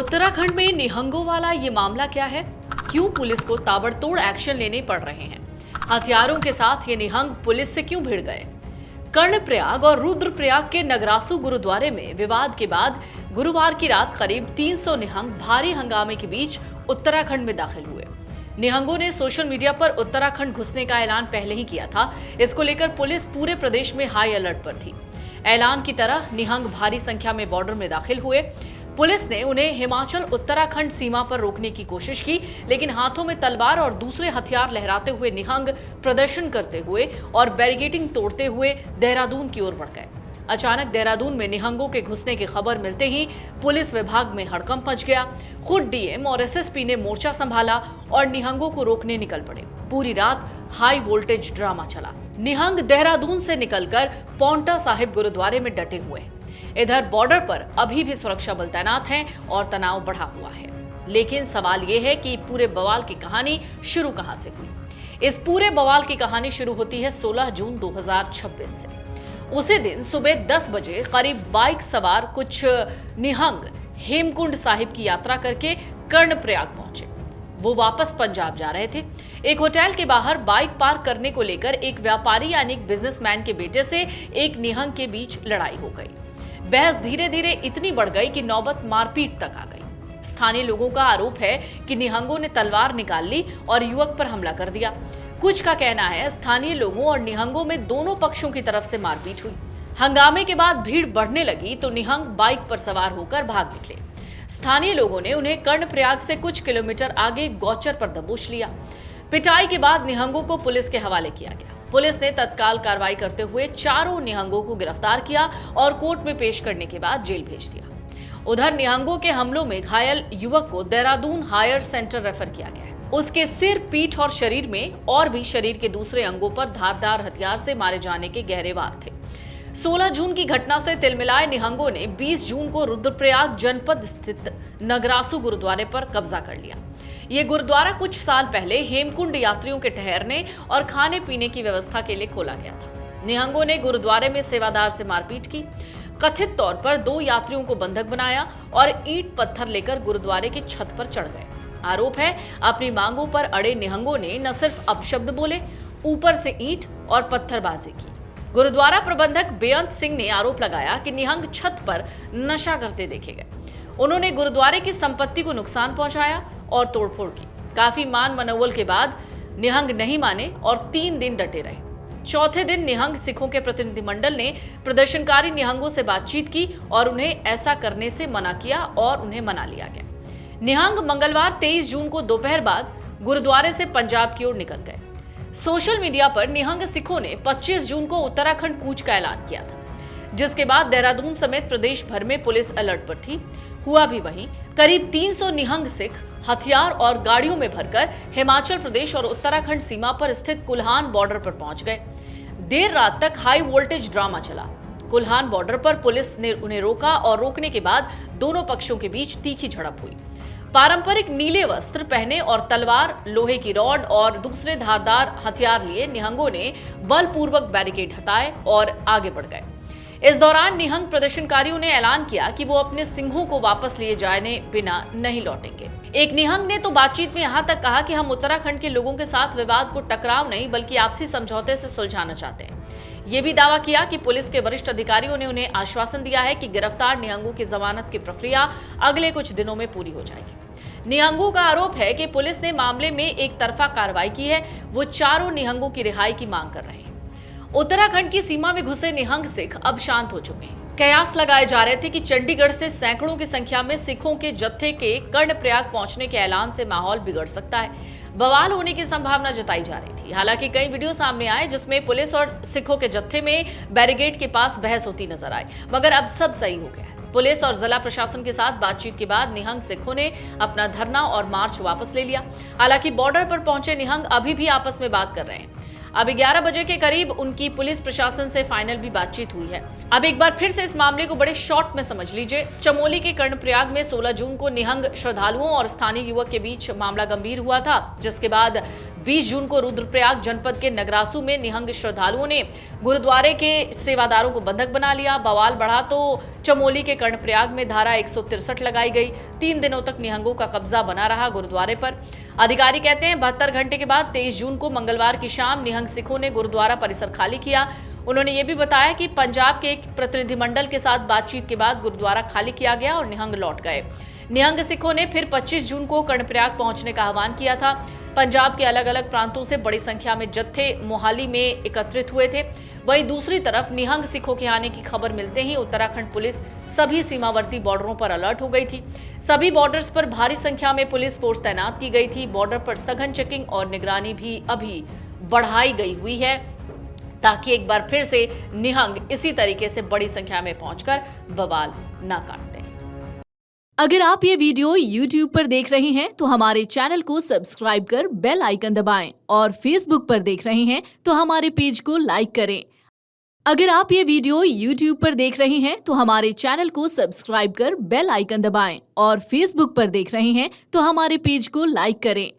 उत्तराखंड में निहंगों वाला ये मामला क्या है? क्यों पुलिस को ताबड़तोड़ एक्शन लेने पड़ रहे हैं? हथियारों के साथ ये निहंग पुलिस से क्यों भिड़ गए? कर्णप्रयाग और रुद्रप्रयाग के नगरासू गुरुद्वारे में विवाद के बाद गुरुवार की रात करीब 300 निहंग भारी हंगामे के बीच उत्तराखंड में दाखिल हुए। निहंगों ने सोशल मीडिया पर उत्तराखंड घुसने का ऐलान पहले ही किया था। इसको लेकर पुलिस पूरे प्रदेश में हाई अलर्ट पर थी। ऐलान की तरह निहंग भारी संख्या में बॉर्डर में दाखिल हुए। पुलिस ने उन्हें हिमाचल उत्तराखंड सीमा पर रोकने की कोशिश की, लेकिन हाथों में तलवार और दूसरे हथियार लहराते हुए निहंग प्रदर्शन करते हुए और बैरिकेडिंग तोड़ते हुए देहरादून की ओर बढ़ गए। अचानक देहरादून में निहंगों के घुसने की खबर मिलते ही पुलिस विभाग में हड़कंप मच गया। खुद डीएम और एसएसपी ने मोर्चा संभाला और निहंगों को रोकने निकल पड़े। पूरी रात हाई वोल्टेज ड्रामा चला। निहंग देहरादून से निकलकर पौंटा साहिब गुरुद्वारे में डटे हुए। इधर बॉर्डर पर अभी भी सुरक्षा बल तैनात हैं और तनाव बढ़ा हुआ है। लेकिन सवाल यह है कि पूरे बवाल की कहानी शुरू कहां से हुई? इस पूरे बवाल की कहानी शुरू होती है 16 जून 2026 से। उसी दिन सुबह 10 बजे करीब बाइक सवार कुछ निहंग हेमकुंड साहिब की यात्रा करके कर्णप्रयाग पहुंचे। वो वापस पंजाब जा रहे थे। एक होटल के बाहर बाइक पार्क करने को लेकर एक व्यापारी यानी बिजनेसमैन के बेटे से एक निहंग के बीच लड़ाई हो गई। बहस धीरे धीरे इतनी बढ़ गई कि नौबत मारपीट तक आ गई। स्थानीय लोगों का आरोप है कि निहंगों ने तलवार निकाल ली और युवक पर हमला कर दिया। कुछ का कहना है स्थानीय लोगों और निहंगों में दोनों पक्षों की तरफ से मारपीट हुई। हंगामे के बाद भीड़ बढ़ने लगी तो निहंग बाइक पर सवार होकर भाग निकले। स्थानीय लोगों ने उन्हें कर्णप्रयाग से कुछ किलोमीटर आगे गौचर पर दबोच लिया। पिटाई के बाद निहंगों को पुलिस के हवाले किया गया। पुलिस ने तत्काल कार्रवाई करते हुए चारों निहंगों को गिरफ्तार किया और कोर्ट में पेश करने के बाद जेल भेज दिया। उधर निहंगों के हमलों में घायल युवक को देहरादून हायर सेंटर रेफर किया गया है। उसके सिर, पीठ और शरीर में और भी शरीर के दूसरे अंगों पर धारदार हथियार से मारे जाने के गहरे वार थे। 16 जून की घटना से तिलमिलाए निहंगों ने 20 जून को रुद्रप्रयाग जनपद स्थित नगरासू गुरुद्वारे पर कब्जा कर लिया। ये गुरुद्वारा कुछ साल पहले हेमकुंड यात्रियों के ठहरने और खाने पीने की व्यवस्था के लिए खोला गया था। निहंगों ने गुरुद्वारे में सेवादार से मारपीट की। कथित तौर पर 2 यात्रियों को बंधक बनाया और ईंट पत्थर लेकर गुरुद्वारे की छत पर चढ़ गए। आरोप है अपनी मांगों पर अड़े निहंगों ने न सिर्फ अपशब्द बोले, ऊपर से ईंट और पत्थरबाजी की। गुरुद्वारा प्रबंधक बेअंत सिंह ने आरोप लगाया कि निहंग छत पर नशा करते देखे गए। उन्होंने गुरुद्वारे की संपत्ति को नुकसान पहुंचाया और तोड़फोड़ की। काफी मान मनोवल के बाद निहंग नहीं माने और 3 दिन डटे रहे। चौथे दिन निहंग सिखों के प्रतिनिधिमंडल ने प्रदर्शनकारी निहंगों से बातचीत की और उन्हें ऐसा करने से मना किया और उन्हें मना लिया गया। निहंग मंगलवार 23 जून को दोपहर बाद गुरुद्वारे से पंजाब की ओर निकल गए। सोशल मीडिया पर निहंग सिखों ने 25 जून को उत्तराखंड कूच का ऐलान किया था, जिसके बाद देहरादून समेत प्रदेश भर में पुलिस अलर्ट पर थी। हुआ भी वहीं, करीब 300 निहंग सिख हथियार और गाड़ियों में भरकर हिमाचल प्रदेश और उत्तराखंड सीमा पर स्थित कुल्हान बॉर्डर पर पहुंच गए। देर रात तक हाई वोल्टेज ड्रामा चला। कुल्हान बॉर्डर पर पुलिस ने उन्हें रोका और रोकने के बाद दोनों पक्षों के बीच तीखी झड़प हुई। पारंपरिक नीले वस्त्र पहने और तलवार, लोहे की रॉड और दूसरे धारदार हथियार लिए निहंगों ने बलपूर्वक बैरिकेड हटाए और आगे बढ़ गए। इस दौरान निहंग प्रदर्शनकारियों ने ऐलान किया कि वो अपने सिंहों को वापस लिए जाने बिना नहीं लौटेंगे। एक निहंग ने तो बातचीत में यहाँ तक कहा कि हम उत्तराखंड के लोगों के साथ विवाद को टकराव नहीं बल्कि आपसी समझौते से सुलझाना चाहते हैं। ये भी दावा किया कि पुलिस के वरिष्ठ अधिकारियों ने उन्हें आश्वासन दिया है कि गिरफ्तार निहंगों की जमानत की प्रक्रिया अगले कुछ दिनों में पूरी हो जाएगी। निहंगों का आरोप है कि पुलिस ने मामले में एक तरफा कार्रवाई की है। वो चारों निहंगों की रिहाई की मांग कर रहे हैं। उत्तराखंड की सीमा में घुसे निहंग सिख अब शांत हो चुके हैं। कयास लगाए जा रहे थे कि चंडीगढ़ से सैकड़ों की संख्या में सिखों के जत्थे के कर्णप्रयाग पहुंचने के ऐलान से माहौल बिगड़ सकता है। बवाल होने की संभावना जताई जा रही थी। हालांकि कई वीडियो सामने आए जिसमें पुलिस और सिखों के जत्थे में बैरिकेड के पास बहस होती नजर आई, मगर अब सब सही हो गया है। पुलिस और जिला प्रशासन के साथ बातचीत के बाद निहंग सिखों ने अपना धरना और मार्च वापस ले लिया। हालांकि बॉर्डर पर पहुंचे निहंग अभी भी आपस में बात कर रहे हैं। अभी 11 बजे के करीब उनकी पुलिस प्रशासन से फाइनल भी बातचीत हुई है। अब एक बार फिर से इस मामले को बड़े शॉर्ट में समझ लीजिए। चमोली के कर्णप्रयाग में 16 जून को निहंग श्रद्धालुओं और स्थानीय युवक के बीच मामला गंभीर हुआ था, जिसके बाद 20 जून को रुद्रप्रयाग जनपद के नगरासू में निहंग श्रद्धालुओं ने गुरुद्वारे के सेवादारों को बंधक बना लिया। बवाल बढ़ा तो चमोली के कर्णप्रयाग में धारा 163 लगाई गई। 3 दिनों तक निहंगों का कब्जा बना रहा गुरुद्वारे पर। अधिकारी कहते हैं 72 घंटे के बाद 23 जून को मंगलवार की शाम निहंग सिखों ने गुरुद्वारा परिसर खाली किया। उन्होंने ये भी बताया कि पंजाब के एक प्रतिनिधिमंडल के साथ बातचीत के बाद गुरुद्वारा खाली किया गया और निहंग लौट गए। निहंग सिखों ने फिर 25 जून को कर्णप्रयाग पहुंचने का आह्वान किया था। पंजाब के अलग अलग प्रांतों से बड़ी संख्या में जत्थे मोहाली में एकत्रित हुए थे। वहीं दूसरी तरफ निहंग सिखों के आने की खबर मिलते ही उत्तराखंड पुलिस सभी सीमावर्ती बॉर्डरों पर अलर्ट हो गई थी। सभी बॉर्डर्स पर भारी संख्या में पुलिस फोर्स तैनात की गई थी। बॉर्डर पर सघन चेकिंग और निगरानी भी अभी बढ़ाई गई हुई है ताकि एक बार फिर से निहंग इसी तरीके से बड़ी संख्या में पहुंचकर बवाल ना काट दें। अगर आप ये वीडियो YouTube पर देख रहे हैं तो हमारे चैनल को सब्सक्राइब कर बेल आइकन दबाएं और Facebook पर देख रहे हैं तो हमारे पेज को लाइक करें। अगर आप ये वीडियो YouTube पर देख रहे हैं तो हमारे चैनल को सब्सक्राइब कर बेल आइकन दबाएं और Facebook पर देख रहे हैं तो हमारे पेज को लाइक करें।